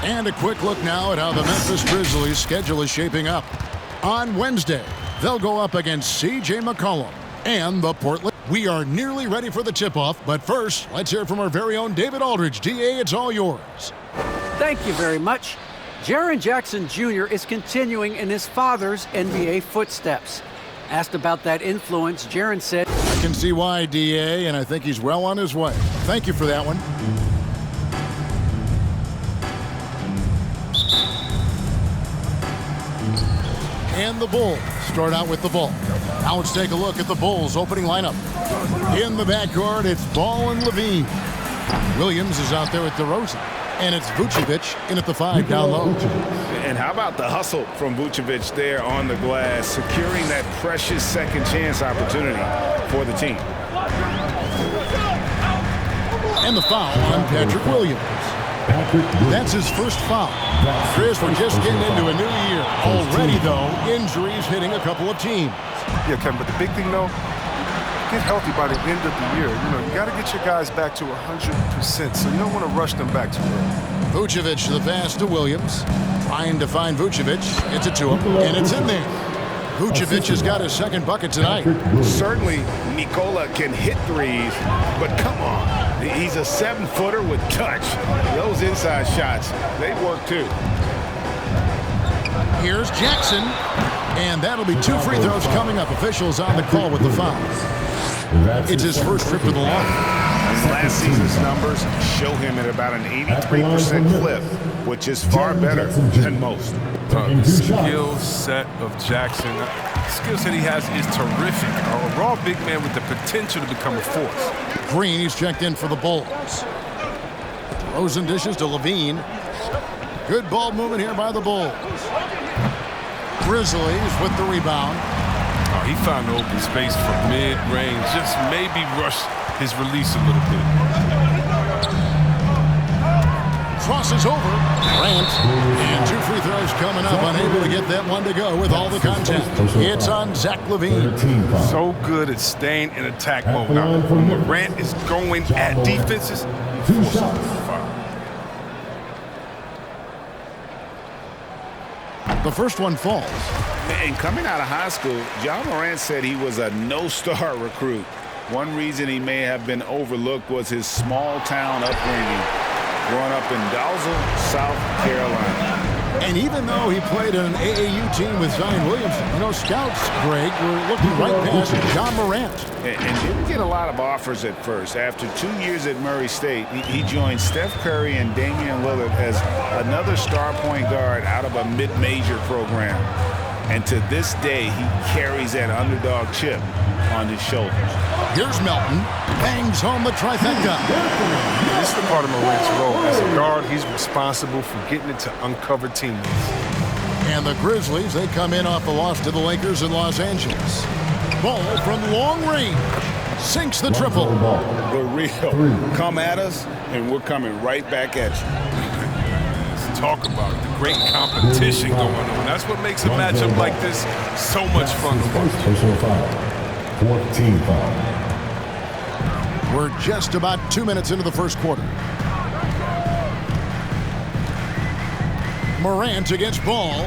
And a quick look now at how the Memphis Grizzlies' schedule is shaping up. On Wednesday, they'll go up against C.J. McCollum and the Portland. We are nearly ready for the tip-off, but first, let's hear from our very own David Aldridge. D.A., it's all yours. Thank you very much. Jaren Jackson Jr. is continuing in his father's NBA footsteps. Asked about that influence, Jaren said, I can see why, D.A., and I think he's well on his way. Thank you for that one. And the Bulls start out with the ball. Now let's take a look at the Bulls' opening lineup. In the backcourt, it's Ball and Levine. Williams is out there with DeRozan. And it's Vucevic in at the 5 down low. And how about the hustle from Vucevic there on the glass, securing that precious second chance opportunity for the team. And the foul on Patrick Williams. That's his first foul. Chris, we're just getting into a new year. Already, though, injuries hitting a couple of teams. Yeah, Kevin, but the big thing, though, get healthy by the end of the year. You know, you got to get your guys back to 100%, so you don't want to rush them back too early. Vucevic, the pass to Williams. Trying to find Vucevic. It's a to him, and it's in there. Vucevic has got his second bucket tonight. Certainly, Nikola can hit threes, but come on. He's a 7-footer with touch. Those inside shots, they work too. Here's Jackson, and that'll be 2 free throws coming up. Officials on the call with the foul. It's his first trip to the line. Last season's numbers show him at about an 83% clip, which is far better than most. The skill set of Jackson, the skill set he has is terrific. A raw big man with the potential to become a force. Green, he's checked in for the Bulls. DeRozan dishes to Levine. Good ball movement here by the Bulls. Grizzlies with the rebound. Oh, he found the open space for mid-range. Just maybe rush his release a little bit. Crosses over. Grant. And 2 free throws coming up. Unable to get that one to go with all the contact. It's on Zach LaVine. So good at staying in attack mode. Now, when Morant is going at defenses, he forces them to foul. The first one falls. And coming out of high school, John Morant said he was a no-star recruit. One reason he may have been overlooked was his small-town upbringing, growing up in Dalzell, South Carolina. And even though he played on an AAU team with Zion Williamson, you know, scouts, Greg, were looking right past John Morant. And didn't get a lot of offers at first. After 2 years at Murray State, he joined Steph Curry and Damian Lillard as another star point guard out of a mid-major program. And to this day, he carries that underdog chip on his shoulders. Here's Melton. Bangs home the trifecta. This is the part of Morant's role. As a guard, he's responsible for getting it to uncover teammates. And the Grizzlies, they come in off the loss to the Lakers in Los Angeles. Ball from long range. Sinks the triple. We're real. Come at us, and we're coming right back at you. Let's talk about it. The great competition going on. That's what makes a matchup like this so much fun to watch. Personal foul. 14 foul. We're just about 2 minutes into the first quarter. Morant against Ball.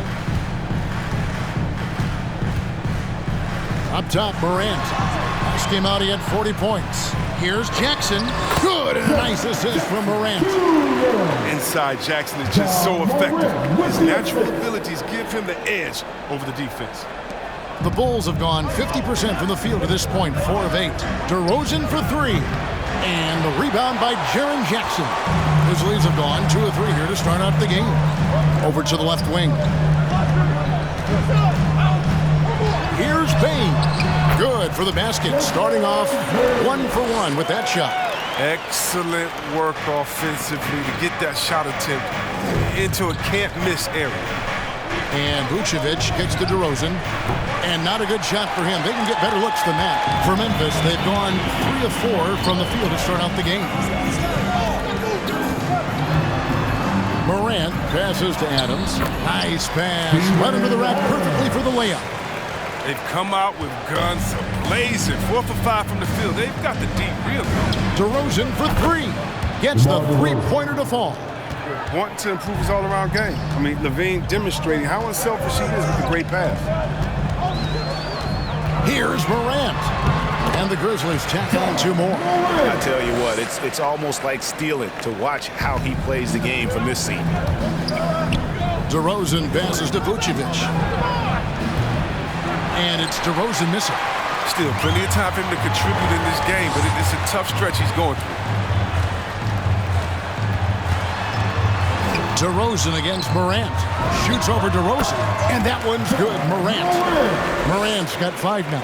Up top, Morant. Last game out, he had 40 points. Here's Jackson. Good, and a nice assist from Morant. Inside, Jackson is just so effective. His natural abilities give him the edge over the defense. The Bulls have gone 50% from the field to this point, 4 of 8. DeRozan for 3. And the rebound by Jaren Jackson. Grizzlies have gone 2 of 3 here to start out the game. Over to the left wing. Here's Payne. Good for the basket. Starting off 1 for 1 with that shot. Excellent work offensively to get that shot attempt into a can't-miss area. And Vucevic kicks to DeRozan. And not a good shot for him. They can get better looks than that. For Memphis, they've gone 3 of 4 from the field to start out the game. Morant passes to Adams. Nice pass. Right under the rack perfectly for the layup. They've come out with guns blazing. 4 for 5 from the field. They've got the deep rhythm. DeRozan for 3. Gets the three-pointer to fall. wanting to improve his all-around game. I mean, Levine demonstrating how unselfish he is with a great pass. Here's Morant. And the Grizzlies tack on 2 more. I tell you what, it's almost like stealing to watch how he plays the game from this seat. DeRozan passes to Vucevic. And it's DeRozan missing. Still plenty of time for him to contribute in this game, but it's a tough stretch he's going through. DeRozan against Morant. Shoots over DeRozan. And that one's good. Morant's got 5 now.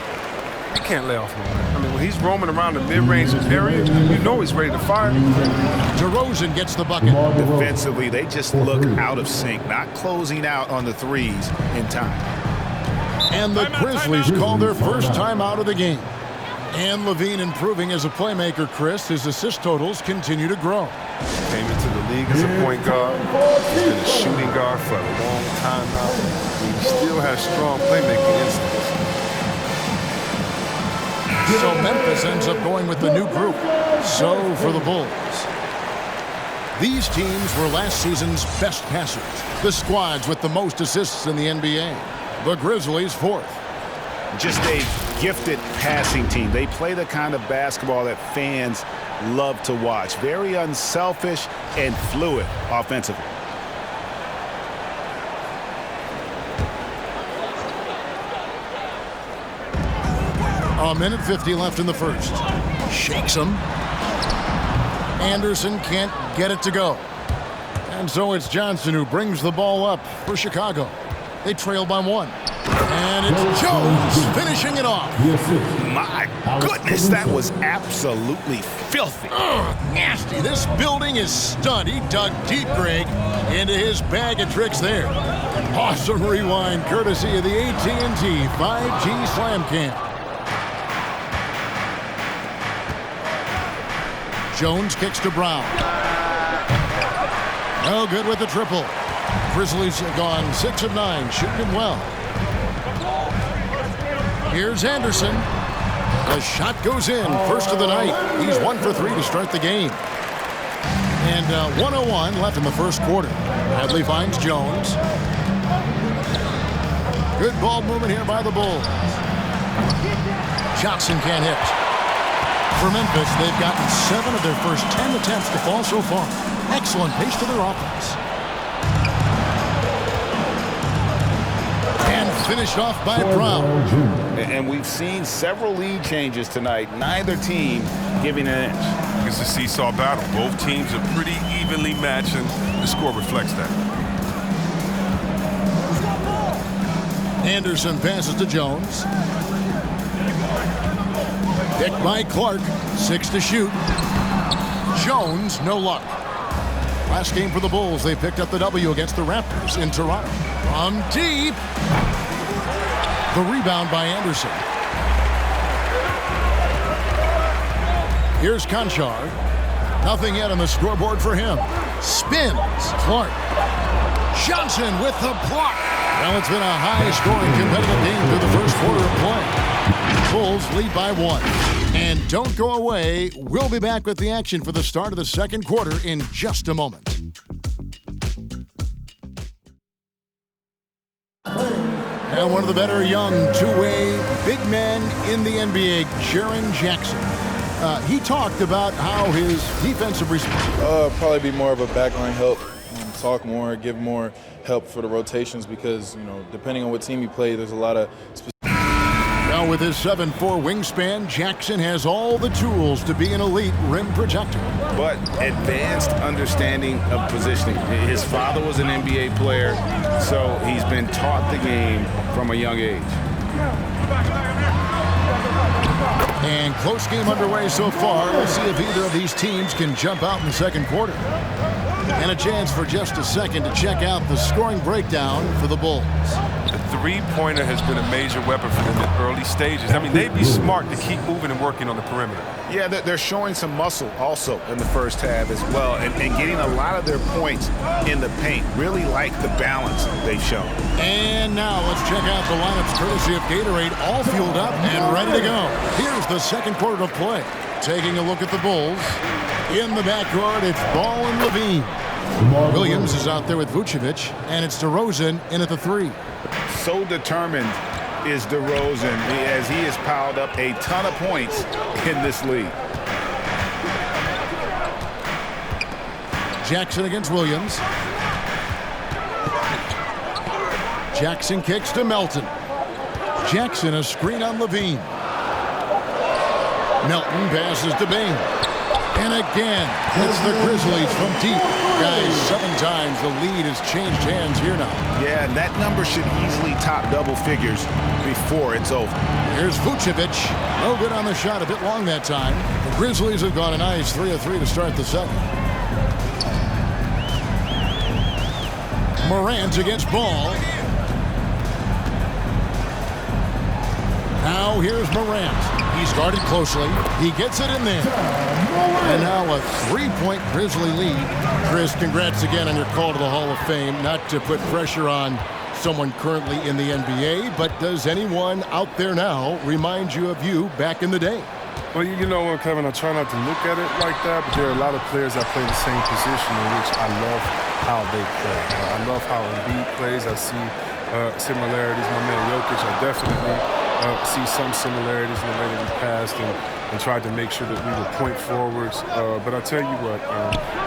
You can't lay off Morant. I mean, when he's roaming around the mid-range area, you know he's ready to fire. DeRozan gets the bucket. Defensively, they just look out of sync, not closing out on the threes in time. And the Grizzlies call their first time out of the game. And Levine improving as a playmaker, Chris. His assist totals continue to grow. Came into the league as a point guard. He's been a shooting guard for a long time now. He still has strong playmaking instincts. So Memphis ends up going with the new group. So for the Bulls. These teams were last season's best passers. The squads with the most assists in the NBA. The Grizzlies 4th. Just a gifted passing team. They play the kind of basketball that fans love to watch. Very unselfish and fluid offensively. A minute 50 left in the first. Shakes him. Anderson can't get it to go. And so it's Johnson who brings the ball up for Chicago. They trail by 1. And it's Jones finishing it off. My goodness, that was absolutely filthy. Nasty. This building is stunned. He dug deep, Greg, into his bag of tricks there. Awesome rewind courtesy of the AT&T 5G Slam Cam. Jones kicks to Brown. No good with the triple. Grizzlies have gone 6 of 9, shooting it well. Here's Anderson. The shot goes in, first of the night. He's 1 for 3 to start the game. And 1:01 left in the first quarter. Bradley finds Jones. Good ball movement here by the Bulls. Johnson can't hit. For Memphis, they've gotten 7 of their first 10 attempts to fall so far. Excellent pace to their offense. And finished off by Brown. And we've seen several lead changes tonight. Neither team giving an inch. It's a seesaw battle. Both teams are pretty evenly matched, and the score reflects that. Anderson passes to Jones. Picked by Clark. 6 to shoot. Jones, no luck. Last game for the Bulls, they picked up the W against the Raptors in Toronto. From deep. The rebound by Anderson. Here's Conchar. Nothing yet on the scoreboard for him. Spins. Clark. Johnson with the block. Well, it's been a high-scoring competitive game through the first quarter of play. Bulls lead by 1. And don't go away. We'll be back with the action for the start of the second quarter in just a moment. And one of the better young two-way big men in the NBA, Jaren Jackson. He talked about how his defensive response. Probably be more of a backline help, talk more, give more help for the rotations because, depending on what team you play, there's a lot of Now with his 7'4" wingspan, Jackson has all the tools to be an elite rim protector. But advanced understanding of positioning. His father was an NBA player, so he's been taught the game from a young age. And close game underway so far. We'll see if either of these teams can jump out in the second quarter. And a chance for just a second to check out the scoring breakdown for the Bulls. The three-pointer has been a major weapon for them in early stages. I mean, they'd be smart to keep moving and working on the perimeter. Yeah, they're showing some muscle also in the first half as well, and getting a lot of their points in the paint. Really like the balance they've shown. And now let's check out the lineups courtesy of Gatorade, all fueled up and ready to go. Here's the second quarter of play. Taking a look at the Bulls. In the backcourt, it's Ball and Levine. Williams is out there with Vucevic, and it's DeRozan in at the 3. So determined is DeRozan as he has piled up a ton of points in this league. Jackson against Williams. Jackson kicks to Melton. Jackson a screen on Levine. Melton passes to Bain. And again, it's the Grizzlies from deep. Guys, 7 times the lead has changed hands here now. Yeah, and that number should easily top double figures before it's over. Here's Vucevic. No good on the shot, a bit long that time. The Grizzlies have gone a nice 3 of 3 to start the second. Morant against Ball. Now here's Morant. He's guarded closely. He gets it in there. And now a 3-point Grizzly lead. Chris, congrats again on your call to the Hall of Fame. Not to put pressure on someone currently in the NBA, but does anyone out there now remind you of you back in the day? Well, you know what, Kevin, I try not to look at it like that, but there are a lot of players that play the same position in which I love how they play. I love how Embiid plays. I see similarities. My man Jokic, I definitely see some similarities in the way that he passed and tried to make sure that we were point forwards. But I tell you what,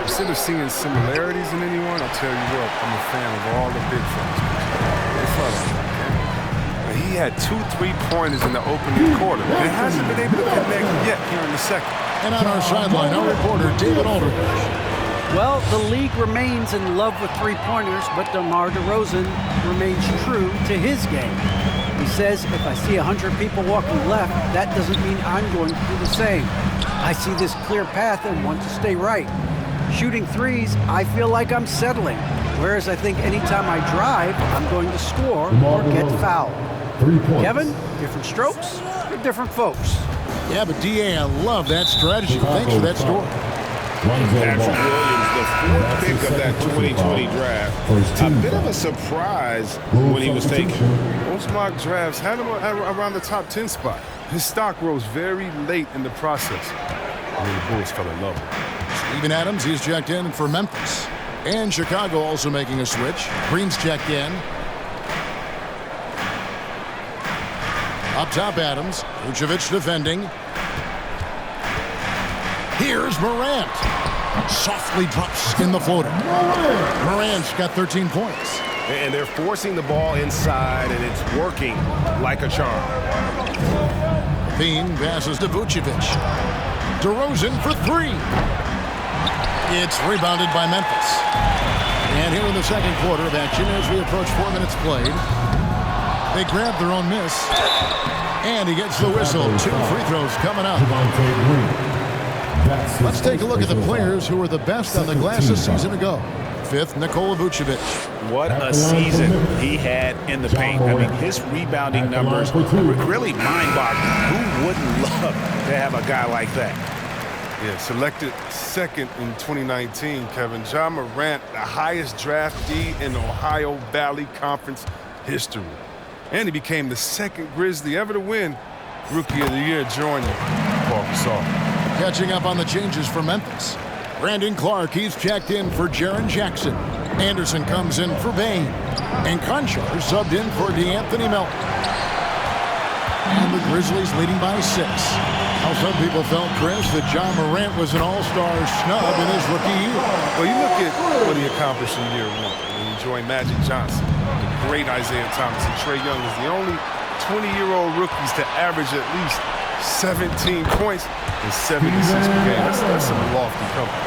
instead of seeing similarities in anyone, I tell you what, I'm a fan of all the big fellas. Big fellas. He had 2 3-pointers in the opening quarter. It hasn't been able to connect yet here in the second. And on our sideline, our reporter, David Aldridge. Well, the league remains in love with 3-pointers, but DeMar DeRozan remains true to his game. He says, if I see 100 people walking left, that doesn't mean I'm going to do the same. I see this clear path and want to stay right. Shooting threes, I feel like I'm settling, whereas I think anytime I drive, I'm going to score or get fouled. 3 points. Kevin, different strokes for different folks. Yeah, but DA, I love that strategy. Thanks for that story. Patrick Williams, the 4th pick of that 2020 draft. A bit of a surprise when he was taken. Most mock drafts had him around the top 10 spot. His stock rose very late in the process. And then the Bulls fell in love with him. Steven Adams, he's checked in for Memphis. And Chicago also making a switch. Green's checked in. Up top, Adams. Vucevic defending. Here's Morant. Softly drops in the floater. Morant's got 13 points. And they're forcing the ball inside, and it's working like a charm. Bean passes to Vucevic. DeRozan for 3. It's rebounded by Memphis. And here in the second quarter of action, as we approach 4 minutes played, they grab their own miss. And he gets the whistle. 2 free throws coming up. Let's take a look at the players who were the best on the glass a season ago. 5th, Nikola Vucevic. What a season he had in the paint. I mean, his rebounding numbers were really mind-boggling. Who wouldn't love to have a guy like that? Yeah, selected 2nd in 2019, Kevin. Ja Morant, the highest draftee in Ohio Valley Conference history. And he became the 2nd Grizzly ever to win Rookie of the Year, joining Paul Gasol. Catching up on the changes for Memphis. Brandon Clark, he's checked in for Jaren Jackson. Anderson comes in for Bain. And Conchar subbed in for DeAnthony Melton. And the Grizzlies leading by 6. How some people felt, Chris, that Ja Morant was an all-star snub in his rookie year. Well, you look at what he accomplished in year 1. When he joined Magic Johnson, the great Isaiah Thomas, and Trae Young is the only 20-year-old rookies to average at least 17 points and 76 per game. That's some lofty company.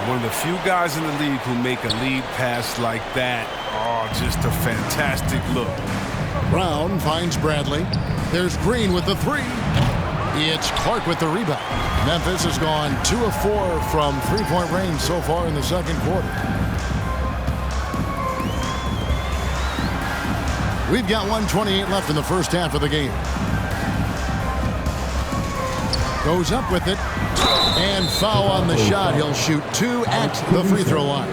One of the few guys in the league who make a lead pass like that. Oh, just a fantastic look. Brown finds Bradley. There's Green with the 3. It's Clark with the rebound. Memphis has gone 2 of 4 from 3-point range so far in the second quarter. We've got 1:28 left in the first half of the game. Goes up with it. And foul on the shot. He'll shoot 2 at the free throw line.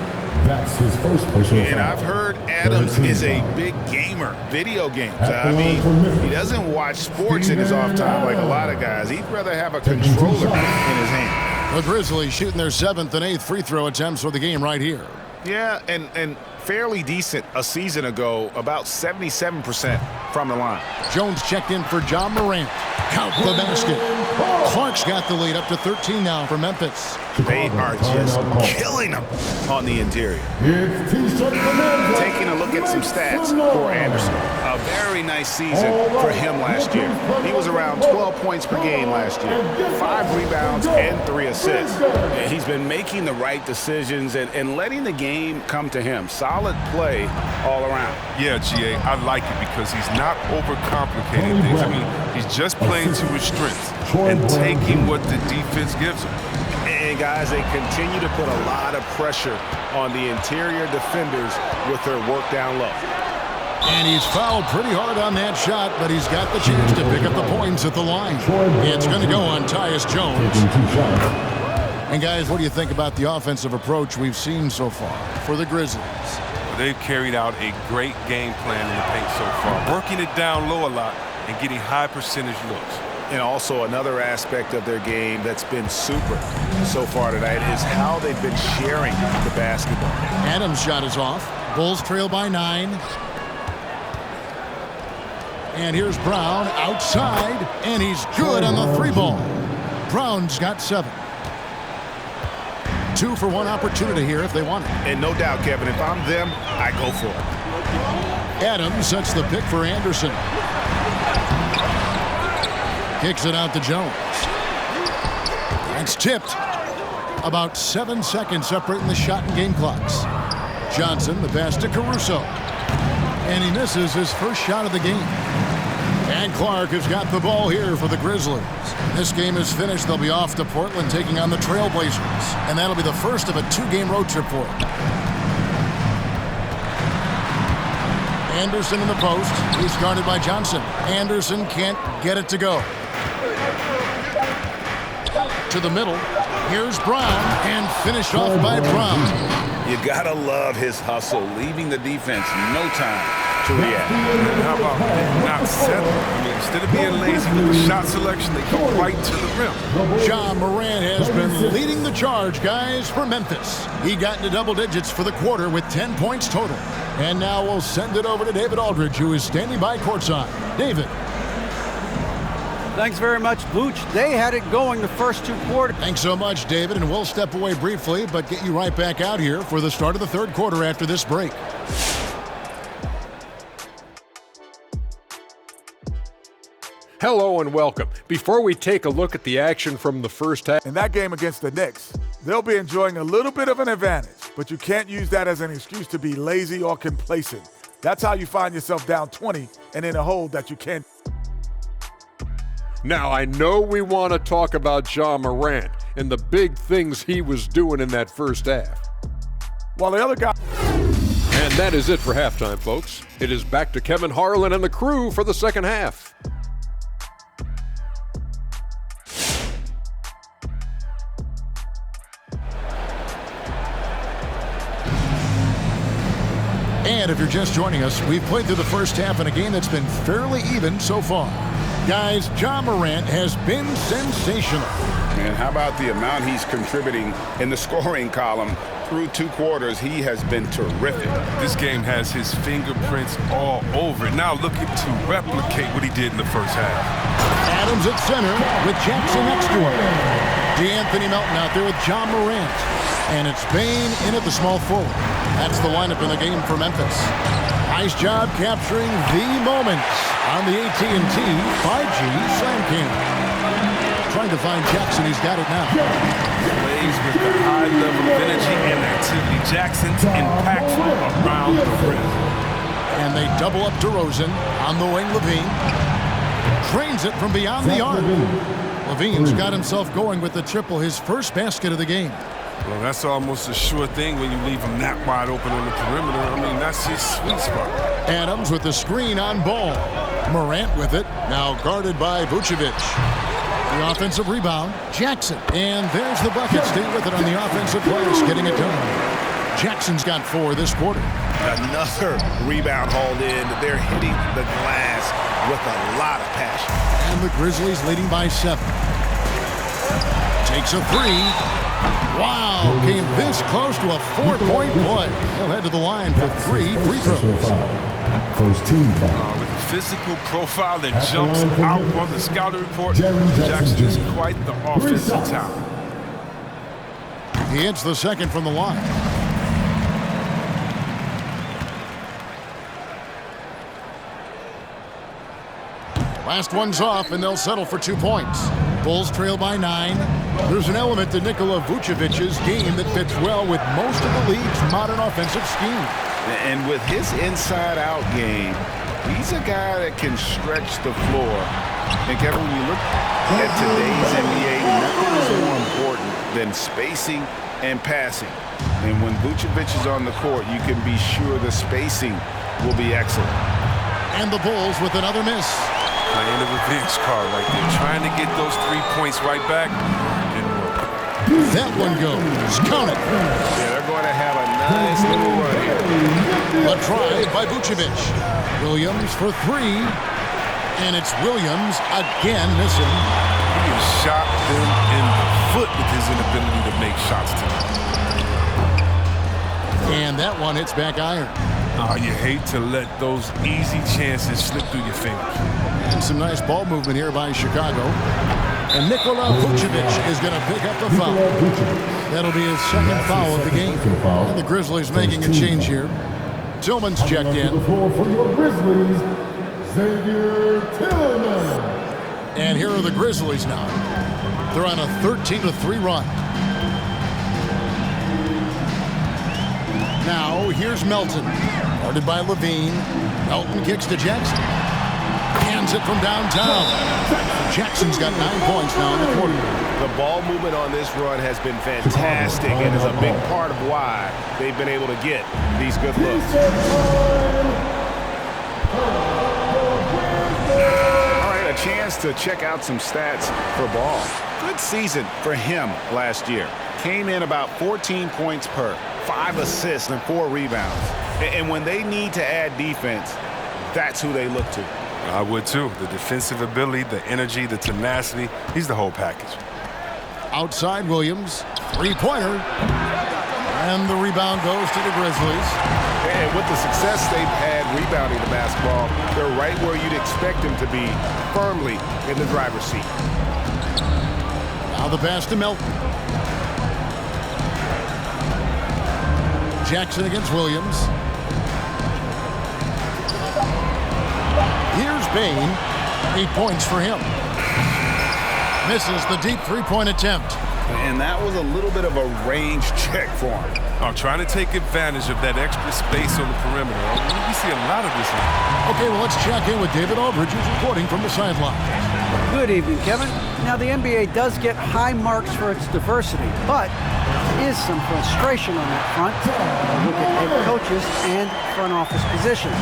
That's his first personal And foul. I've heard Adams is a big gamer, video games. I mean, he doesn't watch sports in his off time like a lot of guys. He'd rather have a controller in his hand. The Grizzlies shooting their 7th and 8th free throw attempts for the game right here. Yeah, and fairly decent a season ago, about 77% from the line. Jones checked in for John Morant. Count the basket. Clark's got the lead up to 13 now for Memphis. They are just killing them on the interior. Taking a look at some stats for Anderson. A very nice season for him last year. He was around 12 points per game last year, 5 rebounds and 3 assists. And he's been making the right decisions and letting the game come to him. Solid play all around. Yeah, GA, I like it because he's not overcomplicating things. I mean, he's just playing to his strengths and taking what the defense gives him. And guys, they continue to put a lot of pressure on the interior defenders with their work down low. And he's fouled pretty hard on that shot, but he's got the chance to pick up the points at the line. It's going to go on Tyus Jones. And guys, what do you think about the offensive approach we've seen so far for the Grizzlies? They've carried out a great game plan in the paint so far, working it down low a lot and getting high percentage looks. And also another aspect of their game that's been super so far tonight is how they've been sharing the basketball. Adams' shot is off. Bulls trail by 9. And here's Brown outside, and he's good on the 3-ball. Brown's got 7. 2 for 1 opportunity here if they want it. And no doubt, Kevin, if I'm them, I go for it. Adams sets the pick for Anderson. Kicks it out to Jones. It's tipped. About 7 seconds separating the shot and game clocks. Johnson, the pass to Caruso. And he misses his first shot of the game. And Clark has got the ball here for the Grizzlies. This game is finished. They'll be off to Portland taking on the Trailblazers. And that'll be the first of a 2-game road trip for them. Anderson in the post. He's guarded by Johnson. Anderson can't get it to go. To the middle. Here's Brown, and finished off by Brown. You gotta love his hustle, leaving the defense no time to react. And how about not settling? I mean, instead of being lazy with the shot selection, they go right to the rim. John Morant has been leading the charge, guys, for Memphis. He got into double digits for the quarter with 10 points total. And now we'll send it over to David Aldridge, who is standing by courtside. David. Thanks very much, Booch. They had it going the first 2 quarters. Thanks so much, David, and we'll step away briefly, but get you right back out here for the start of the 3rd quarter after this break. Hello and welcome. Before we take a look at the action from the first half. In that game against the Knicks, they'll be enjoying a little bit of an advantage, but you can't use that as an excuse to be lazy or complacent. That's how you find yourself down 20 and in a hole that you can't. Now, I know we want to talk about John Morant and the big things he was doing in that first half. While the other guy. And that is it for halftime, folks. It is back to Kevin Harlan and the crew for the second half. And if you're just joining us, we've played through the first half in a game that's been fairly even so far. Guys, John Morant has been sensational. And how about the amount he's contributing in the scoring column? Through 2 quarters, he has been terrific. This game has his fingerprints all over it. Now looking to replicate what he did in the first half. Adams at center with Jackson next to him. DeAnthony Melton out there with John Morant. And it's Bane in at the small forward. That's the lineup in the game for Memphis. Nice job capturing the moments on the AT&T 5G Slam Cam. Trying to find Jackson. He's got it now. Plays with the high level of energy and activity. Jackson's impactful around the rim. And they double up DeRozan on the wing. Levine drains it from beyond the arc. Levine's got himself going with the triple, his first basket of the game. Well, that's almost a sure thing when you leave him that wide open on the perimeter. I mean, that's his sweet spot. Adams with the screen on ball. Morant with it, now guarded by Vucevic. The offensive rebound, Jackson. And there's the bucket. Stay with it on the offensive glass, getting it done. Jackson's got 4 this quarter. Another rebound hauled in. They're hitting the glass with a lot of passion. And the Grizzlies leading by 7. Takes a 3. Wow, came this close to a 4-point play. He'll head to the line for 3 free throws. First team foul. With the physical profile that jumps out on the scouting report, Jackson is quite the offensive talent. He hits the second from the line. Last one's off, and they'll settle for 2 points. Bulls trail by 9. There's an element to Nikola Vucevic's game that fits well with most of the league's modern offensive scheme. And with his inside-out game, he's a guy that can stretch the floor. And Kevin, when you look at today's NBA, nothing is more important than spacing and passing. And when Vucevic is on the court, you can be sure the spacing will be excellent. And the Bulls with another miss. Playing the revenge card right there, trying to get those 3 points right back. That one goes. Count it. Yeah, they're going to have a nice little run here. A drive by Vucevic. Williams for 3. And it's Williams again missing. He has shot them in the foot with his inability to make shots tonight. And that one hits back iron. Oh, you hate to let those easy chances slip through your fingers. And some nice ball movement here by Chicago. And Nikola Vucevic is going to pick up the foul. That'll be his second foul of the game. And the Grizzlies making a change here. Tillman's checked in. For your Grizzlies, Xavier Tillman. And here are the Grizzlies now. They're on a 13-3 run. Now, here's Melton. Guarded by Levine. Melton kicks to Jackson. Hands it from downtown. Jackson's got 9 points now in the quarter. The ball movement on this run has been fantastic and is a big part of why they've been able to get these good looks. All right, a chance to check out some stats for Ball. Good season for him last year. Came in about 14 points per, 5 assists and 4 rebounds. And when they need to add defense, that's who they look to. I would too. The defensive ability, the energy, the tenacity. He's the whole package. Outside Williams. 3-pointer. And the rebound goes to the Grizzlies. And with the success they've had rebounding the basketball, they're right where you'd expect them to be, firmly in the driver's seat. Now the pass to Melton. Jackson against Williams. Here's Bain. 8 points for him. Misses the deep 3-point attempt. And that was a little bit of a range check for him. Oh, trying to take advantage of that extra space on the perimeter. We see a lot of this now. Okay, well, let's check in with David Aldridge, who's reporting from the sideline. Good evening, Kevin. Now, the NBA does get high marks for its diversity, but there is some frustration on that front. Look at head coaches and front office positions.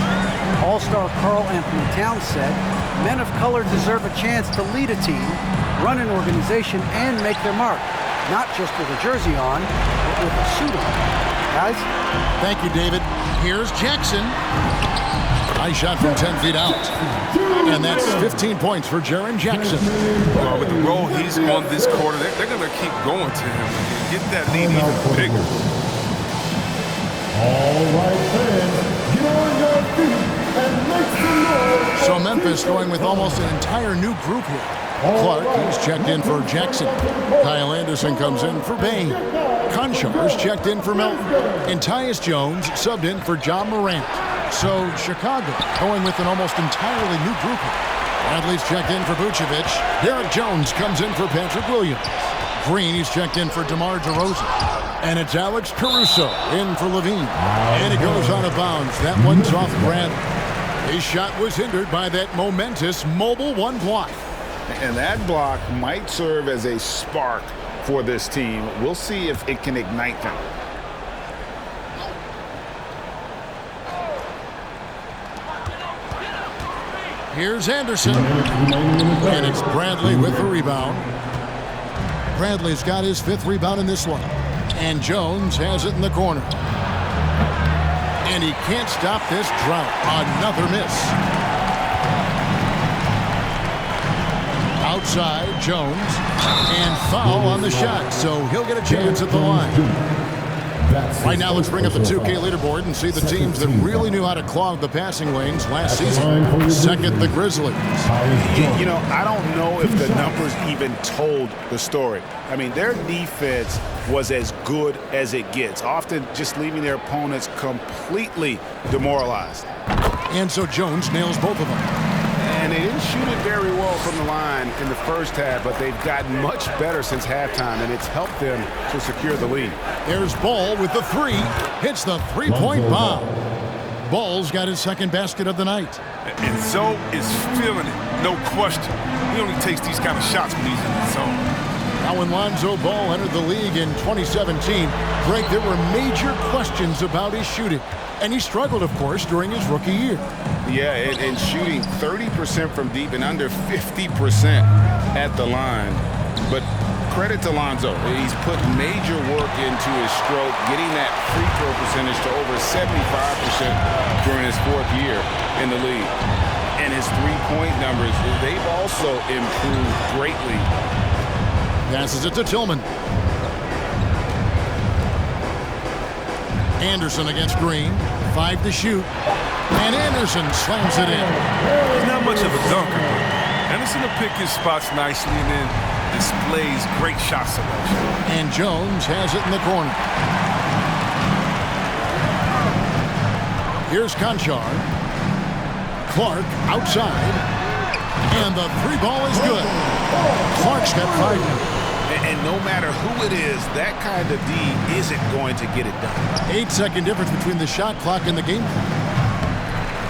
All-star Karl Anthony Towns said, men of color deserve a chance to lead a team, run an organization, and make their mark. Not just with a jersey on, but with a suit on. Guys? Thank you, David. Here's Jackson. Nice shot from 10 feet out. And that's 15 points for Jaren Jackson. Well, with the role he's on this quarter, they're going to keep going to him and get that lead even bigger. All right, fans, get on your feet and make some noise. So Memphis going with almost an entire new group here. Clark, he's checked in for Jackson. Kyle Anderson comes in for Bain. Conchar is checked in for Melton. And Tyus Jones subbed in for John Morant. So Chicago going with an almost entirely new group here. Bradley's checked in for Vucevic. Derek Jones comes in for Patrick Williams. Green, he's checked in for DeMar DeRozan. And it's Alex Caruso in for Levine. And it goes out of bounds. That one's off Bradley. His shot was hindered by that momentous mobile one block. And that block might serve as a spark for this team. We'll see if it can ignite them. Here's Anderson. And it's Bradley with the rebound. Bradley's got his 5th rebound in this one. And Jones has it in the corner. And he can't stop this drought. Another miss. Outside, Jones. And foul on the shot, so he'll get a chance at the line. Right now, let's bring up the 2K leaderboard and see the teams that really knew how to clog the passing lanes last season. Second, the Grizzlies. You know, I don't know if the numbers even told the story. I mean, their defense was as good as it gets, often just leaving their opponents completely demoralized. And so Jones nails both of them. And they didn't shoot it very well from the line in the first half, but they've gotten much better since halftime, and it's helped them to secure the lead. There's Ball with the three. Hits the three-point bomb. Ball's got his second basket of the night. And Zoe is feeling it, no question. He only takes these kind of shots when he's in the zone. Now, when Lonzo Ball entered the league in 2017, Greg, there were major questions about his shooting. And he struggled, of course, during his rookie year. Yeah, and shooting 30% from deep and under 50% at the line. But credit to Lonzo. He's put major work into his stroke, getting that free throw percentage to over 75% during his fourth year in the league. And his three-point numbers, they've also improved greatly. Passes it to Tillman. Anderson against Green. 5 to shoot. And Anderson slams it in. He's not much of a dunker. Anderson will pick his spots nicely and then displays great shot selection. And Jones has it in the corner. Here's Conchar. Clark outside. And the three ball is good. Clark's got 5. And no matter who it is, that kind of D isn't going to get it done. 8-second difference between the shot clock and the game clock.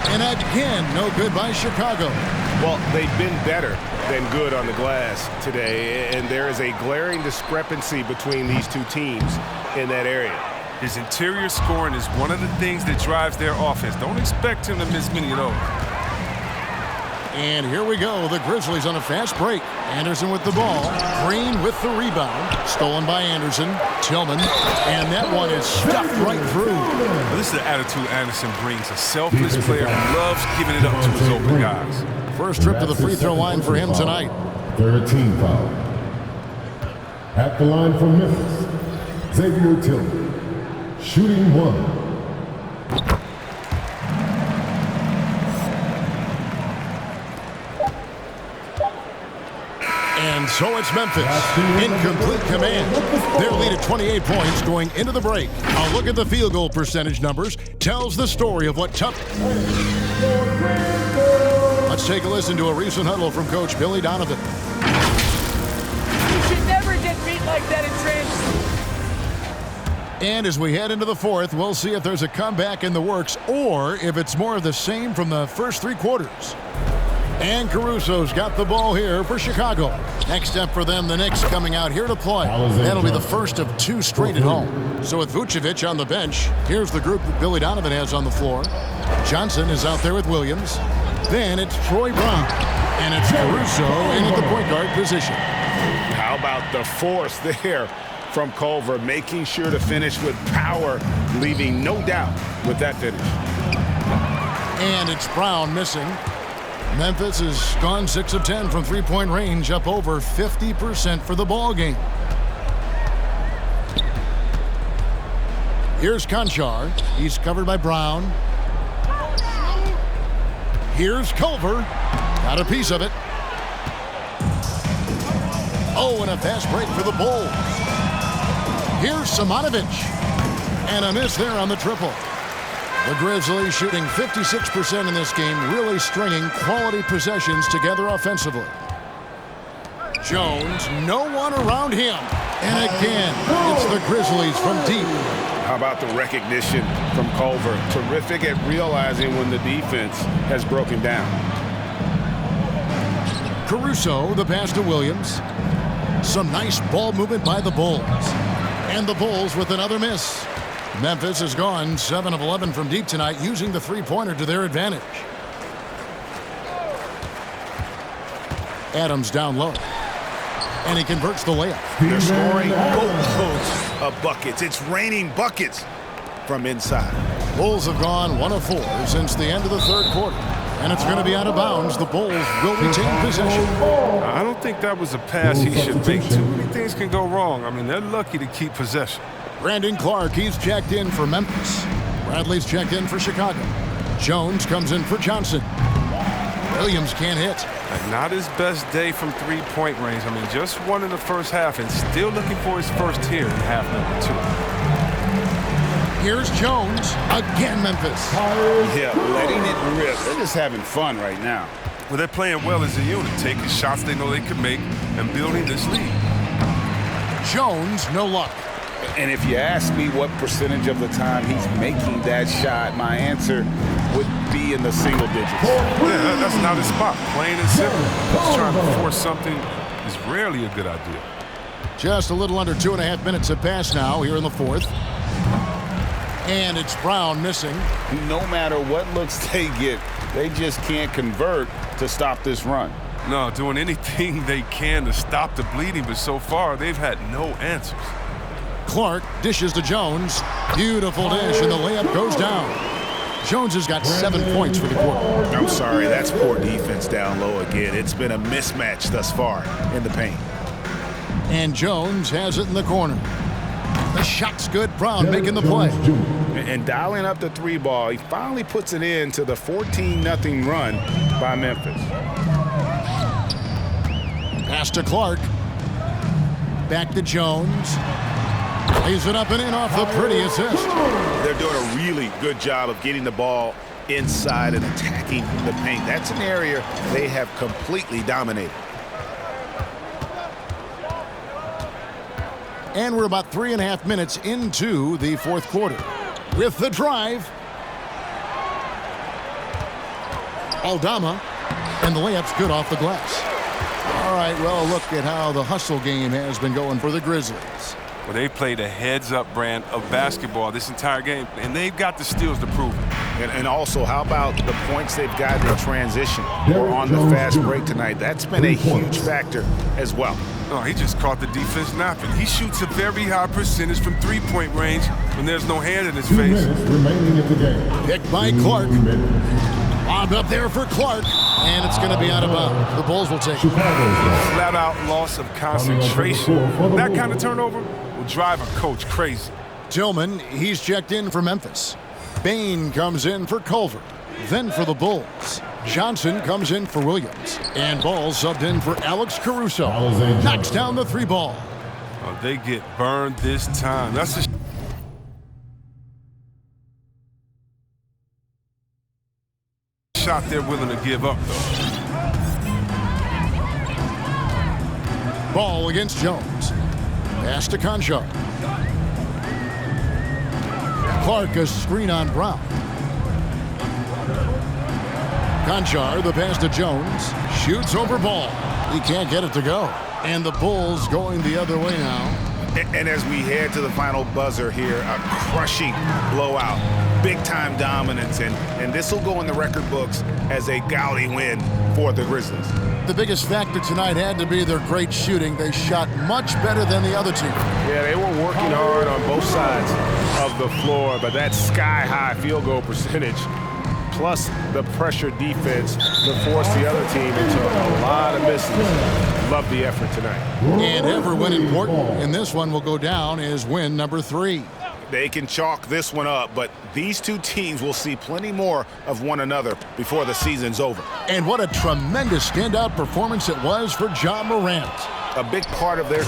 And again, no good by Chicago. Well, they've been better than good on the glass today, and there is a glaring discrepancy between these two teams in that area. His interior scoring is one of the things that drives their offense. Don't expect him to miss many of those. And here we go, the Grizzlies on a fast break. Anderson with the ball. Green with the rebound. Stolen by Anderson. Tillman. And that one is stuffed right through. Well, this is the attitude Anderson brings. A selfless player who loves giving it up to his open guys. First trip to the free throw line for him tonight. 13 foul. At the line for Memphis, Xavier Tillman. Shooting 1. And so it's Memphis in complete command. Their lead at 28 points going into the break. A look at the field goal percentage numbers tells the story of what tough. Let's take a listen to a recent huddle from Coach Billy Donovan. You should never get beat like that in transition. And as we head into the fourth, we'll see if there's a comeback in the works or if it's more of the same from the first 3 quarters. And Caruso's got the ball here for Chicago. Next step for them, the Knicks coming out here to play. That'll be the first of 2 straight at home. So with Vucevic on the bench, here's the group that Billy Donovan has on the floor. Johnson is out there with Williams. Then it's Troy Brown. And it's Caruso in at the point guard position. How about the force there from Culver, making sure to finish with power, leaving no doubt with that finish. And it's Brown missing. Memphis has gone 6 of 10 from three-point range, up over 50% for the ball game. Here's Conchar. He's covered by Brown. Here's Culver. Got a piece of it. Oh, and a fast break for the Bulls. Here's Simonovic. And a miss there on the triple. The Grizzlies shooting 56% in this game, really stringing quality possessions together offensively. Jones, no one around him. And again, it's the Grizzlies from deep. How about the recognition from Culver? Terrific at realizing when the defense has broken down. Caruso, the pass to Williams. Some nice ball movement by the Bulls. And the Bulls with another miss. Memphis has gone 7 of 11 from deep tonight, using the three-pointer to their advantage. Adams down low. And he converts the layup. They're scoring boatloads of buckets. It's raining buckets from inside. Bulls have gone 1 of 4 since the end of the third quarter. And it's going to be out of bounds. The Bulls will retain possession. I don't think that was a pass he should make. Too many things can go wrong. I mean, they're lucky to keep possession. Brandon Clark, he's checked in for Memphis. Bradley's checked in for Chicago. Jones comes in for Johnson. Williams can't hit. Not his best day from three-point range. I mean, just one in the first half and still looking for his first here in half number 2. Here's Jones. Again, Memphis. Yeah, letting it rip. They're just having fun right now. Well, they're playing well as a unit, taking shots they know they can make and building this lead. Jones, no luck. And if you ask me what percentage of the time he's making that shot, my answer would be in the single digits. Yeah, that's not his spot. Plain and simple. Just trying to force something is rarely a good idea. Just a little under 2.5 minutes have passed now here in the fourth. And it's Brown missing. No matter what looks they get, they just can't convert to stop this run. No, doing anything they can to stop the bleeding, but so far they've had no answers. Clark dishes to Jones. Beautiful dish, and the layup goes down. Jones has got 7 points for the quarter. I'm sorry, that's poor defense down low again. It's been a mismatch thus far in the paint. And Jones has it in the corner. The shot's good. Brown making the play. And dialing up the 3 ball, he finally puts it into the 14-0 run by Memphis. Pass to Clark. Back to Jones. Lays it up and in off the pretty assist. They're doing a really good job of getting the ball inside and attacking the paint. That's an area they have completely dominated. And we're about 3.5 minutes into the fourth quarter. With the drive. Aldama. And the layup's good off the glass. All right, well, look at how the hustle game has been going for the Grizzlies. Well, they played a heads-up brand of basketball this entire game, and they've got the steals to prove it. And also, how about the points they've gotten in transition or on the fast break tonight? That's been a huge factor as well. No, he just caught the defense napping. He shoots a very high percentage from three-point range when there's no hand in his face. Remaining in the game. Picked by Clark. Lobbed up there for Clark, and it's going to be out of bounds. The Bulls will take it. Flat-out loss of concentration. That kind of turnover will drive a coach crazy. Tillman, he's checked in for Memphis. Bain comes in for Culver. Then for the Bulls, Johnson comes in for Williams. And Ball subbed in for Alex Caruso. Knocks down the 3 ball. Oh, they get burned this time. That's a shot they're willing to give up, though. Ball against Jones. Pass to Conchar. Clark, a screen on Brown. Conchar, the pass to Jones. Shoots over Ball. He can't get it to go. And the Bulls going the other way now. And as we head to the final buzzer here, a crushing blowout. Big-time dominance, and this will go in the record books as a gaudy win for the Grizzlies. The biggest factor tonight had to be their great shooting. They shot much better than the other team. Yeah, they were working hard on both sides of the floor, but that sky-high field goal percentage plus the pressure defense to force the other team into a lot of misses. Love the effort tonight. And every win important, and this one will go down as win number 3. They can chalk this one up, but these two teams will see plenty more of one another before the season's over. And what a tremendous standout performance it was for Ja Morant. A big part of their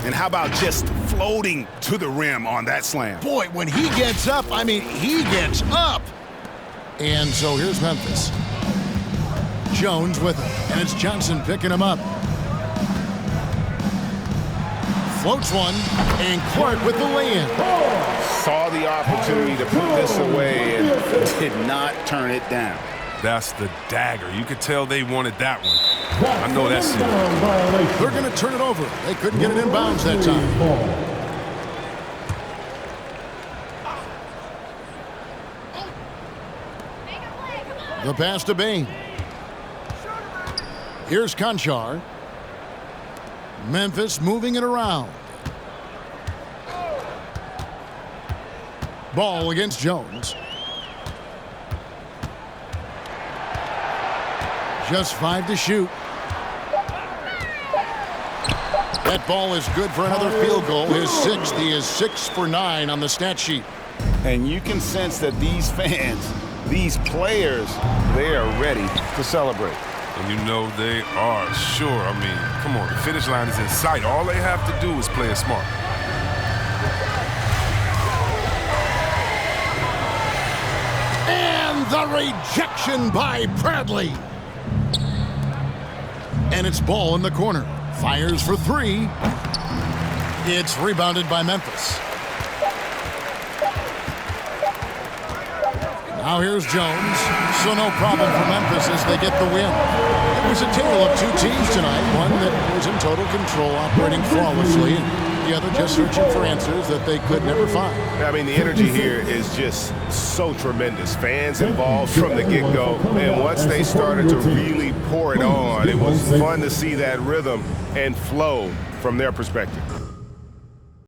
And how about just floating to the rim on that slam? Boy, when he gets up, I mean, he gets up. And so here's Memphis. Jones with it, and it's Johnson picking him up. Floats one, and Clark with the lay-in. Saw the opportunity to put this away and did not turn it down. That's the dagger. You could tell they wanted that one. I know that's it. They're going to turn it over. They couldn't get it in bounds that time. The pass to Bain. Here's Conchar. Memphis moving it around. Ball against Jones. Just 5 to shoot. That ball is good for another field goal. His 6th. He is 6 for 9 on the stat sheet. And you can sense that these fans, these players, they are ready to celebrate. And you know they are, sure. I mean, come on, the finish line is in sight. All they have to do is play it smart. And the rejection by Bradley. And it's ball in the corner. Fires for 3. It's rebounded by Memphis. Now here's Jones. So no problem for Memphis as they get the win. It was a tale of 2 teams tonight. One that was in total control, operating flawlessly, and the other just searching for answers that they could never find. I mean, the energy here is just so tremendous. Fans involved from the get-go. And once they started to really pour it on, it was fun to see that rhythm and flow from their perspective.